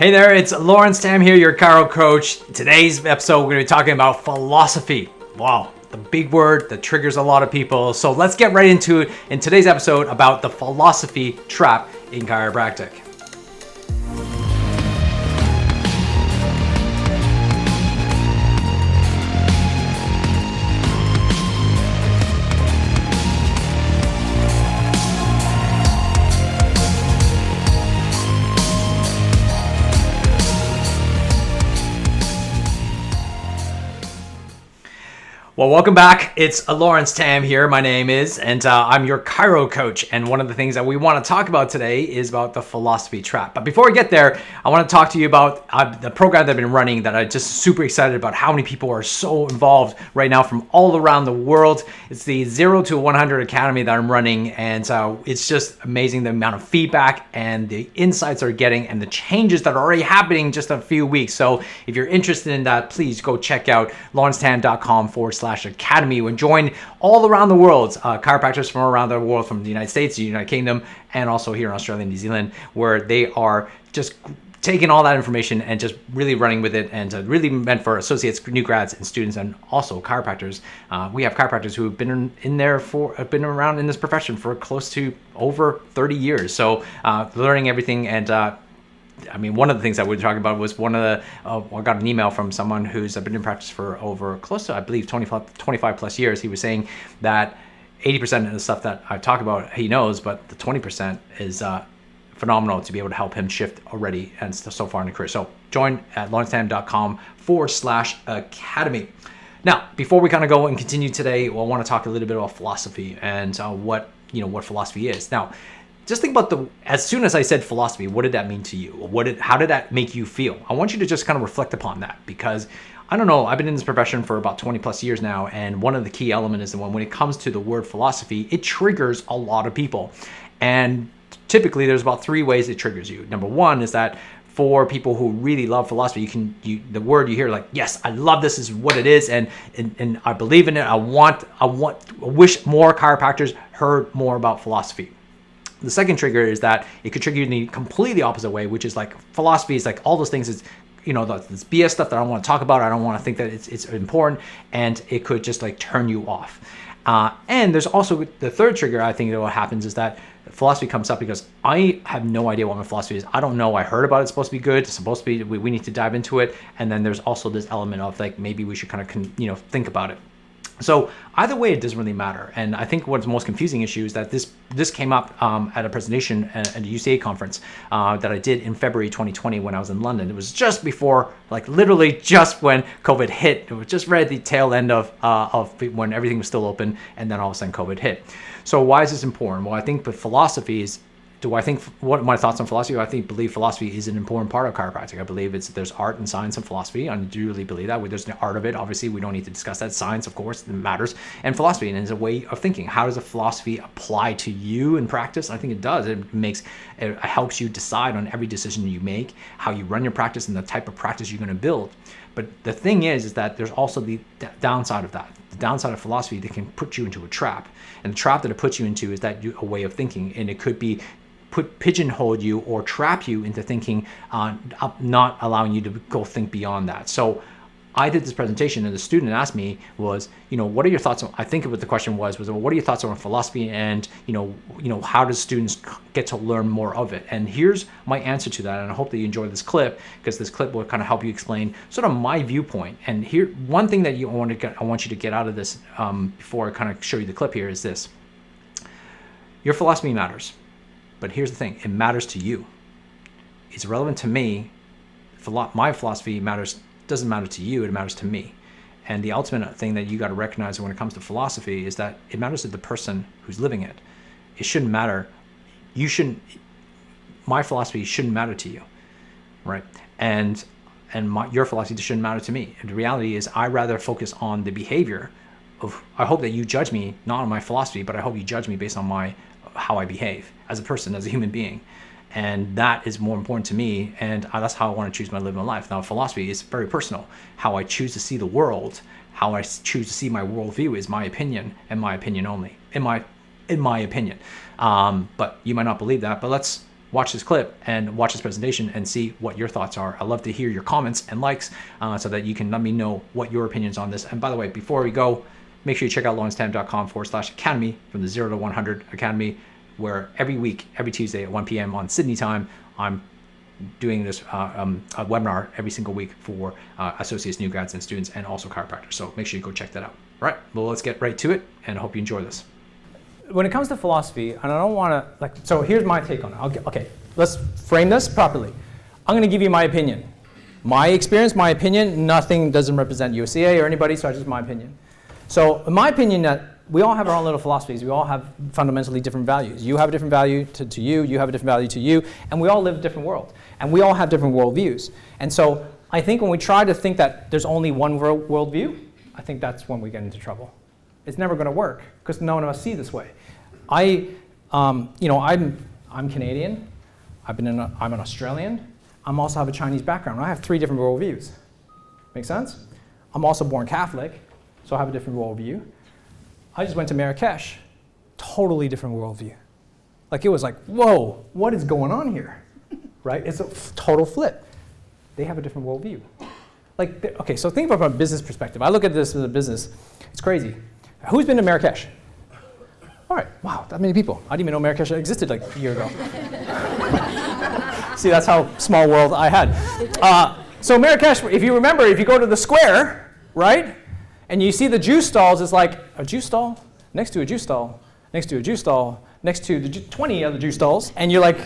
Hey there, it's Lawrence Tam here, your chiro coach. Today's episode, we're going to be talking about philosophy. Wow, the big word that triggers a lot of people. So let's get right into it in today's episode about the philosophy trap in chiropractic. Well, welcome back. It's Lawrence Tam here. My name is, and I'm your chiro coach. And one of the things that we want to talk about today is about the philosophy trap. But before we get there, I want to talk to you about the program that I've been running that I'm just super excited about. How many people are so involved right now from all around the world. It's the 0 to 100 Academy that I'm running. And it's just amazing the amount of feedback and the insights they're getting and the changes that are already happening in just a few weeks. So if you're interested in that, please go check out lawrencetam.com/academy. We join all around the world, chiropractors from around the world, from the United States, the United Kingdom, and also here in Australia and New Zealand, where they are just taking all that information and just really running with it, and really meant for associates, new grads, and students, and also chiropractors. We have chiropractors who have been been around in this profession for close to over 30 years. So learning everything. And one of the things that we were talking about was I got an email from someone who's been in practice for over close to, I believe, 25 plus years. He was saying that 80% of the stuff that I talk about, he knows, but the 20% is phenomenal to be able to help him shift already and so far in the career. So join at lawrencetam.com/academy. Now, before we kind of go and continue today, I want to talk a little bit about philosophy and what philosophy is. Now, just think about as soon as I said philosophy, what did that mean to you? How did that make you feel? I want you to just kind of reflect upon that, because I don't know, I've been in this profession for about 20 plus years now. And one of the key elements is that when it comes to the word philosophy, it triggers a lot of people. And typically there's about 3 ways it triggers you. Number one is that for people who really love philosophy, the word you hear, like, yes, I love this is what it is, and I believe in it. I wish more chiropractors heard more about philosophy. The second trigger is that it could trigger you in the completely opposite way, which is like philosophy is like all those things is, this BS stuff that I don't want to talk about. I don't want to think that it's important, and it could just like turn you off. And there's also the third trigger. I think that what happens is that philosophy comes up because I have no idea what my philosophy is. I don't know. I heard about it. It's supposed to be good. It's supposed to be, we need to dive into it. And then there's also this element of like, maybe we should kind of, think about it. So either way, it doesn't really matter. And I think what's the most confusing issue is that this came up at a presentation at a UCA conference that I did in February 2020 when I was in London. It was just before, like literally just when COVID hit. It was just right at the tail end of when everything was still open, and then all of a sudden COVID hit. So why is this important? Well, I think the philosophy is, what are my thoughts on philosophy? I believe philosophy is an important part of chiropractic. I believe there's art and science and philosophy. I do really believe that. There's the art of it. Obviously, we don't need to discuss that. Science, of course, matters. And philosophy, and it's a way of thinking. How does a philosophy apply to you in practice? I think it does. It helps you decide on every decision you make, how you run your practice, and the type of practice you're going to build. But the thing is that there's also the downside of that. The downside of philosophy that can put you into a trap. And the trap that it puts you into is that a way of thinking. And it could be pigeonhole you or trap you into thinking, not allowing you to go think beyond that. So I did this presentation, and the student asked me was, what are your thoughts on, I think what the question was what are your thoughts on philosophy, and how does students get to learn more of it? And here's my answer to that, and I hope that you enjoy this clip, because this clip will kind of help you explain sort of my viewpoint. And here, one thing that I want you to get out of this before I kind of show you the clip here is this: your philosophy matters. But here's the thing, it matters to you. It's relevant to me. My philosophy doesn't matter to you, it matters to me. And the ultimate thing that you got to recognize when it comes to philosophy is that it matters to the person who's living it. It shouldn't matter. My philosophy shouldn't matter to you, right? And your philosophy shouldn't matter to me. And the reality is I rather focus on the behavior of, I hope that you judge me, not on my philosophy, but I hope you judge me based on how I behave as a person, as a human being. And that is more important to me, and that's how I want to choose my living life. Now, philosophy is very personal. How I choose to see the world, how I choose to see my worldview is my opinion, and my opinion only. In my opinion. But you might not believe that, but let's watch this clip and watch this presentation and see what your thoughts are. I'd love to hear your comments and likes so that you can let me know what your opinions on this. And by the way, before we go, make sure you check out lawrencetown.com/academy from the 0 to 100 Academy, where every week, every Tuesday at 1 p.m. on Sydney time, I'm doing this a webinar every single week for associates, new grads, and students, and also chiropractors. So make sure you go check that out. All right, well, let's get right to it, and I hope you enjoy this. When it comes to philosophy, and I don't want to, so here's my take on it. Okay, let's frame this properly. I'm going to give you my opinion. My experience, my opinion, nothing doesn't represent UCA or anybody, so it's just my opinion. So in my opinion, that we all have our own little philosophies. We all have fundamentally different values. You have a different value to you, you have a different value to you, and we all live a different world. And we all have different worldviews. And so I think when we try to think that there's only one worldview, I think that's when we get into trouble. It's never going to work because none of us see this way. I'm Canadian. I'm an Australian. I also have a Chinese background. I have 3 different worldviews. Make sense? I'm also born Catholic, so I have a different worldview. I just went to Marrakesh. Totally different worldview. Like, it was like, whoa, what is going on here? Right? It's a total flip. They have a different worldview. Like, okay, so think about it from a business perspective. I look at this as a business. It's crazy. Who's been to Marrakesh? All right, wow, that many people. I didn't even know Marrakesh existed like a year ago. See, that's how small world I had. So Marrakesh, if you remember, if you go to the square, right, and you see the juice stalls, it's like a juice stall, next to a juice stall, next to a juice stall, next to the 20 other juice stalls, and you're like,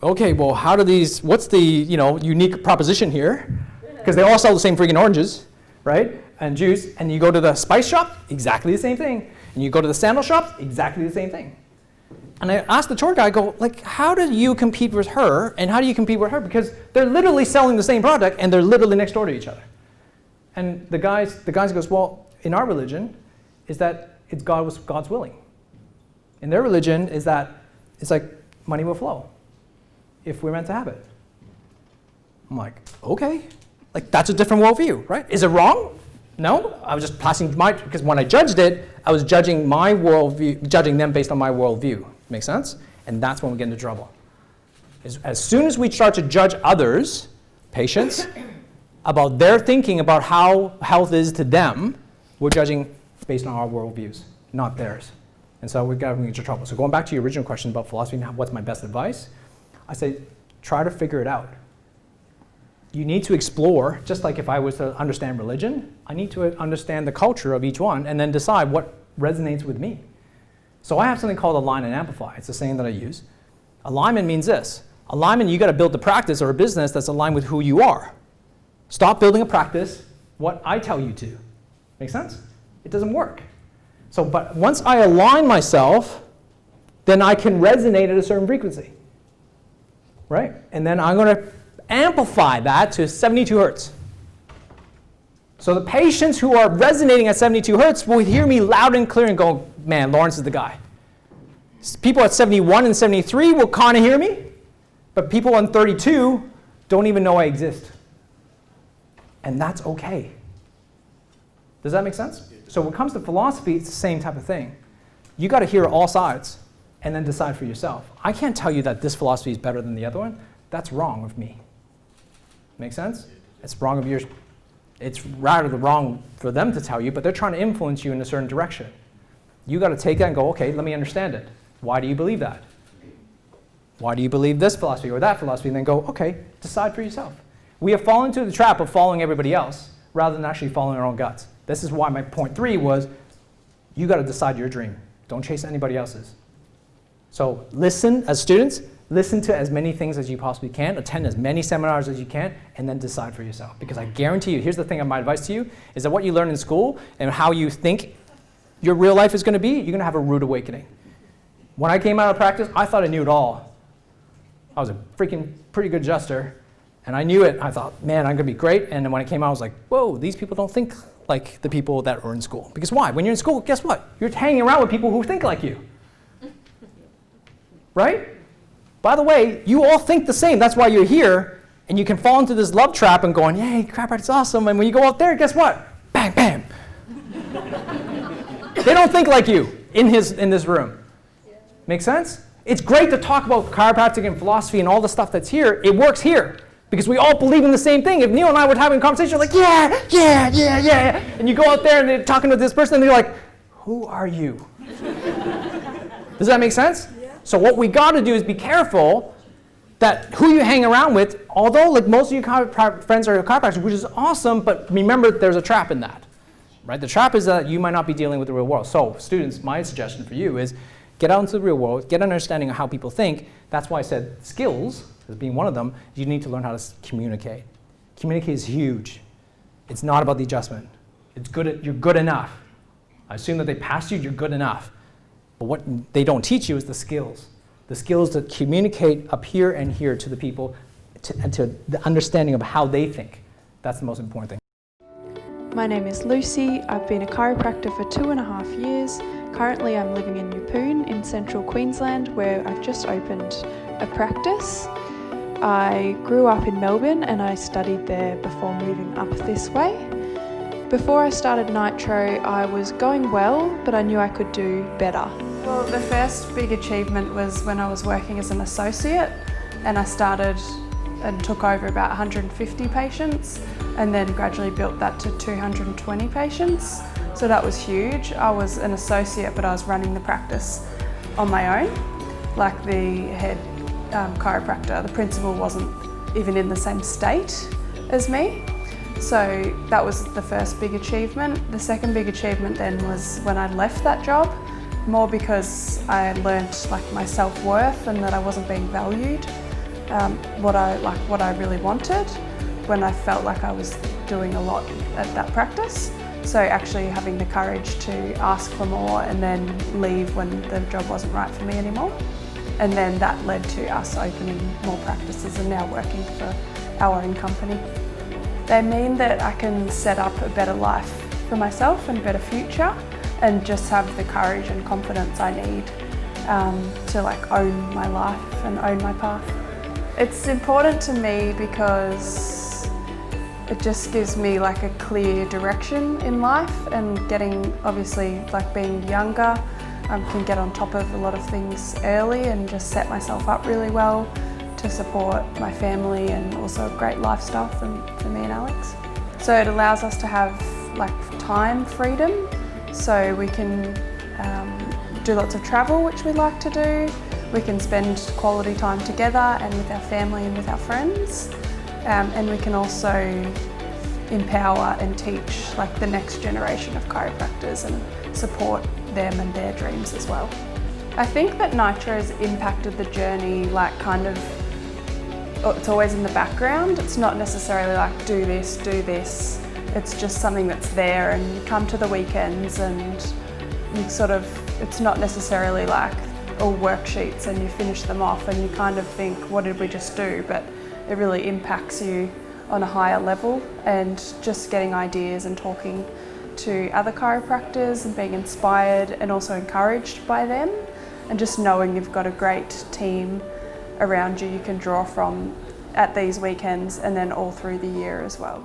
okay, well, how do these, what's the unique proposition here? Because they all sell the same freaking oranges, right, and juice, and you go to the spice shop, exactly the same thing. And you go to the sandal shop, exactly the same thing. And I asked the tour guy, I go, like, how do you compete with her, and how do you compete with her? Because they're literally selling the same product, and they're literally next door to each other. And the guys goes, well, in our religion, is that it's God's willing. In their religion, is that it's like money will flow if we're meant to have it. I'm like, okay, like that's a different worldview, right? Is it wrong? No, I was just passing because when I judged it, I was judging my worldview, judging them based on my worldview. Make sense? And that's when we get into trouble. As soon as we start to judge others, patients, about their thinking about how health is to them, we're judging based on our worldviews, not theirs. And so we got into trouble. So going back to your original question about philosophy and what's my best advice, I say try to figure it out. You need to explore, just like if I was to understand religion, I need to understand the culture of each one and then decide what resonates with me. So I have something called align and amplify. It's the saying that I use. Alignment means this. Alignment, you got to build the practice or a business that's aligned with who you are. Stop building a practice what I tell you to. Make sense? It doesn't work. So, but once I align myself, then I can resonate at a certain frequency. Right? And then I'm going to amplify that to 72 hertz. So the patients who are resonating at 72 hertz will hear me loud and clear and go, man, Lawrence is the guy. People at 71 and 73 will kind of hear me, but people on 32 don't even know I exist. And that's okay. Does that make sense? So when it comes to philosophy, it's the same type of thing. You got to hear all sides and then decide for yourself. I can't tell you that this philosophy is better than the other one. That's wrong of me. Make sense? It's wrong of yours. It's rather wrong for them to tell you, but they're trying to influence you in a certain direction. You got to take that and go, okay, let me understand it. Why do you believe that? Why do you believe this philosophy or that philosophy? And then go, okay, decide for yourself. We have fallen into the trap of following everybody else rather than actually following our own guts. This is why my point 3 was, you got to decide your dream. Don't chase anybody else's. So listen, as students, listen to as many things as you possibly can, attend as many seminars as you can, and then decide for yourself. Because I guarantee you, here's the thing of my advice to you, is that what you learn in school and how you think your real life is going to be, you're going to have a rude awakening. When I came out of practice, I thought I knew it all. I was a freaking pretty good adjuster, and I knew it. I thought, man, I'm going to be great. And then when I came out, I was like, whoa, these people don't think like the people that are in school. Because why? When you're in school, guess what? You're hanging around with people who think like you. Right? By the way, you all think the same. That's why you're here. And you can fall into this love trap and going, hey, chiropractic's awesome. And when you go out there, guess what? Bang, bam. They don't think like you in this room. Make sense? It's great to talk about chiropractic and philosophy and all the stuff that's here. It works here because we all believe in the same thing. If Neil and I were having a conversation, like, yeah, and you go out there and they're talking to this person and they're like, who are you? Does that make sense? Yeah. So what we got to do is be careful that who you hang around with, although like most of your friends are chiropractors, which is awesome, but remember there's a trap in that. Right? The trap is that you might not be dealing with the real world. So students, my suggestion for you is get out into the real world, get an understanding of how people think. That's why I said skills, as being one of them, you need to learn how to communicate. Communicate is huge. It's not about the adjustment. You're good enough. I assume that they passed you, you're good enough. But what they don't teach you is the skills. The skills to communicate up here and here to the people, and to the understanding of how they think. That's the most important thing. My name is Lucy. I've been a chiropractor for 2.5 years. Currently I'm living in Yeppoon in central Queensland, where I've just opened a practice. I grew up in Melbourne and I studied there before moving up this way. Before I started Nitro, I was going well, but I knew I could do better. Well, the first big achievement was when I was working as an associate, and I started and took over about 150 patients, and then gradually built that to 220 patients. So that was huge. I was an associate, but I was running the practice on my own. Like the head chiropractor, the principal wasn't even in the same state as me. So that was the first big achievement. The second big achievement then was when I left that job, more because I learnt like my self-worth and that I wasn't being valued, what I really wanted, when I felt like I was doing a lot at that practice. So actually having the courage to ask for more and then leave when the job wasn't right for me anymore. And then that led to us opening more practices and now working for our own company. They mean that I can set up a better life for myself and a better future, and just have the courage and confidence I need to like own my life and own my path. It's important to me because it just gives me like a clear direction in life, and getting, obviously, like being younger, I can get on top of a lot of things early and just set myself up really well to support my family, and also a great lifestyle for me and Alex. So it allows us to have like time freedom, so we can do lots of travel, which we like to do. We can spend quality time together and with our family and with our friends. And we can also empower and teach like the next generation of chiropractors and support them and their dreams as well. I think that Nitro has impacted the journey, like kind of, it's always in the background. It's not necessarily like do this. It's just something that's there, and you come to the weekends and you sort of, it's not necessarily like all worksheets and you finish them off and you kind of think, what did we just do? But it really impacts you on a higher level, and just getting ideas and talking to other chiropractors and being inspired and also encouraged by them, and just knowing you've got a great team around you can draw from at these weekends and then all through the year as well.